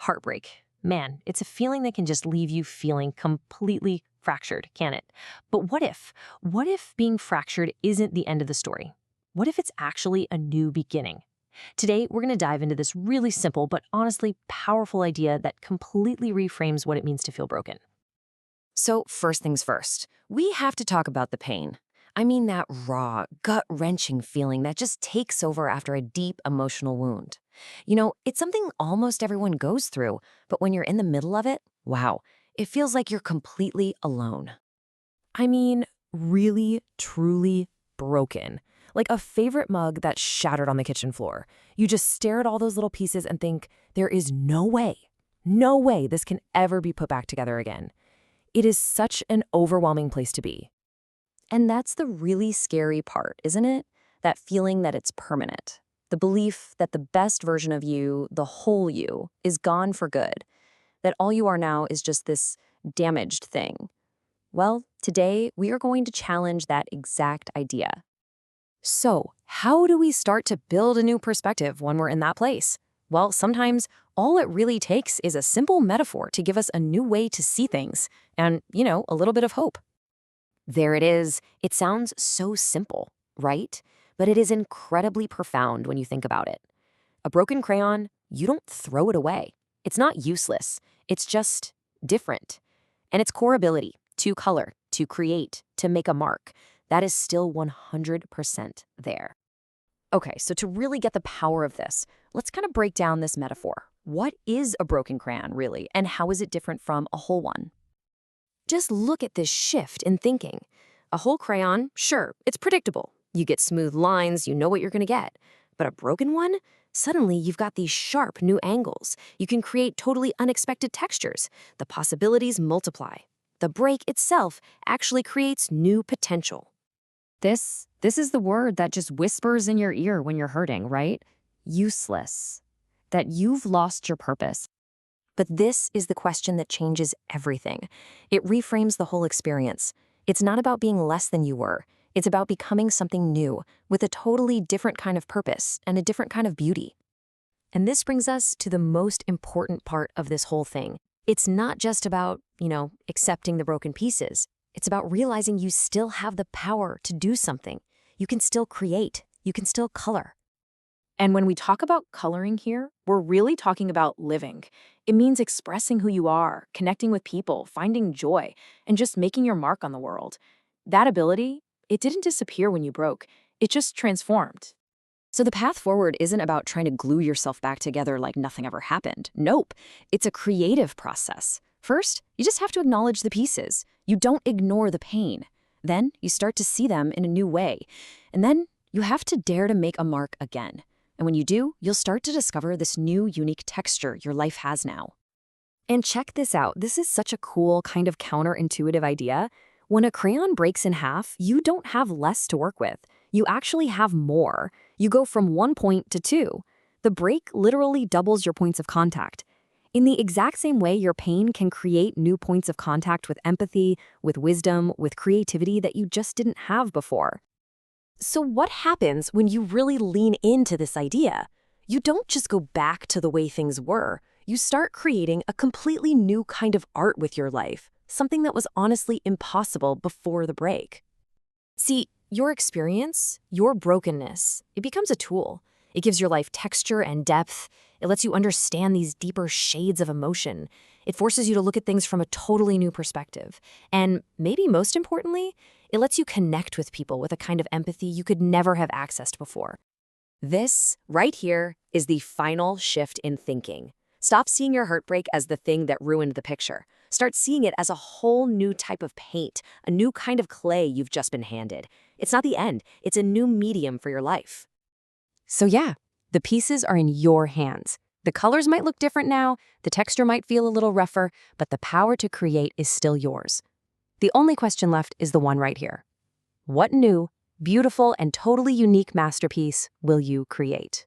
Heartbreak. Man, it's a feeling that can just leave you feeling completely fractured, can it? But what if? What if being fractured isn't the end of the story? What if it's actually a new beginning? Today, we're going to dive into this really simple but honestly powerful idea that completely reframes what it means to feel broken. So first things first, we have to talk about the pain. I mean that raw, gut-wrenching feeling that just takes over after a deep emotional wound. It's something almost everyone goes through, but when you're in the middle of it, wow, it feels like you're completely alone. I mean, really, truly broken. Like a favorite mug that shattered on the kitchen floor. You just stare at all those little pieces and think, there is no way this can ever be put back together again. It is such an overwhelming place to be. And that's the really scary part, isn't it? That feeling that it's permanent. The belief that the best version of you, the whole you, is gone for good. That all you are now is just this damaged thing. Well, today we are going to challenge that exact idea. So, how do we start to build a new perspective when we're in that place? Well, sometimes all it really takes is a simple metaphor to give us a new way to see things and, a little bit of hope. There it is. It sounds so simple, right? But it is incredibly profound when you think about it. A broken crayon, you don't throw it away. It's not useless. It's just different. And its core ability, to color, to create, to make a mark, that is still 100% there. Okay, so to really get the power of this, let's kind of break down this metaphor. What is a broken crayon, really, and how is it different from a whole one? Just look at this shift in thinking. A whole crayon, sure, it's predictable. You get smooth lines, you know what you're going to get. But a broken one? Suddenly, you've got these sharp new angles. You can create totally unexpected textures. The possibilities multiply. The break itself actually creates new potential. This is the word that just whispers in your ear when you're hurting, right? Useless. That you've lost your purpose. But this is the question that changes everything. It reframes the whole experience. It's not about being less than you were. It's about becoming something new, with a totally different kind of purpose and a different kind of beauty. And this brings us to the most important part of this whole thing. It's not just about, accepting the broken pieces. It's about realizing you still have the power to do something. You can still create. You can still color. And when we talk about coloring here, we're really talking about living. It means expressing who you are, connecting with people, finding joy, and just making your mark on the world. That ability, it didn't disappear when you broke. It just transformed. So the path forward isn't about trying to glue yourself back together like nothing ever happened. Nope. It's a creative process. First, you just have to acknowledge the pieces. You don't ignore the pain. Then you start to see them in a new way. And then you have to dare to make a mark again. And when you do, you'll start to discover this new, unique texture your life has now. And check this out. This is such a cool, kind of counterintuitive idea. When a crayon breaks in half, you don't have less to work with. You actually have more. You go from 1 point to 2. The break literally doubles your points of contact. In the exact same way your pain can create new points of contact with empathy, with wisdom, with creativity that you just didn't have before. So what happens when you really lean into this idea? You don't just go back to the way things were. You start creating a completely new kind of art with your life, something that was honestly impossible before the break. See, your experience, your brokenness, it becomes a tool. It gives your life texture and depth. It lets you understand these deeper shades of emotion. It forces you to look at things from a totally new perspective. And maybe most importantly, it lets you connect with people with a kind of empathy you could never have accessed before. This, right here, is the final shift in thinking. Stop seeing your heartbreak as the thing that ruined the picture. Start seeing it as a whole new type of paint, a new kind of clay you've just been handed. It's not the end. It's a new medium for your life. So yeah, the pieces are in your hands. The colors might look different now, the texture might feel a little rougher, but the power to create is still yours. The only question left is the one right here. What new, beautiful, and totally unique masterpiece will you create?